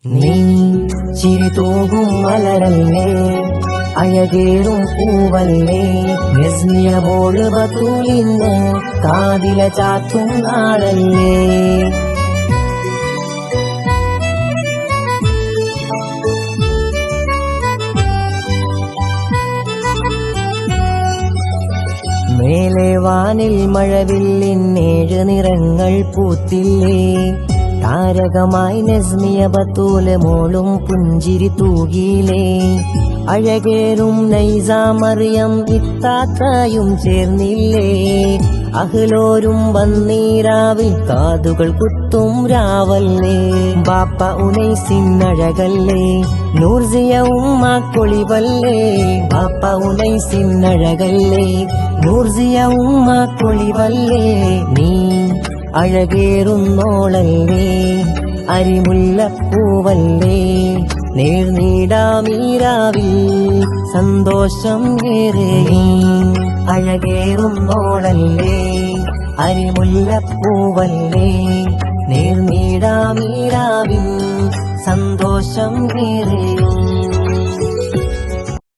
നീ ചിരി തൂകും മലരല്ലേ, അഴകേറും പൂവല്ലേ, നസ്മിയ മോള് ബത്തൂലിന്ന് കാതില ചാത്തും നാളല്ലേ. മേലെ വാനിൽ മഴവില്ലിൻ 7 നിറങ്ങൾ പൂത്തില്ലേ, താരകമായി നസ്മിയ ബത്തൂല് മോളും പുഞ്ചിരി തൂകിയിലേ. അഴകേറും നൈസ മറിയം ഇത്താത്തായും ചേർന്നില്ലേ, അഹ്ലോരും വന്നീരാവിൽ കാതുകൾ കുത്തും രാവല്ലേ. ബാപ്പ ഉനൈസിന്നഴകല്ലേ, നൂർസിയ ഉമ്മാക്കൊളിവല്ലേ. ബാപ്പ ഉനൈസിന്നഴകല്ലേ, നൂർസിയ ഉമ്മാക്കൊളിവല്ലേ. നീ അഴകേറുന്നോളല്ലേ, അരിമുല്ലപ്പൂവല്ലേ, നേർനീടാമീരാവിൽ സന്തോഷം ഏറെ. അഴകേറുന്നോളല്ലേ, അരിമുല്ലപ്പൂവല്ലേ, നേർനീടാമീരാവിൽ സന്തോഷം ഏറെ.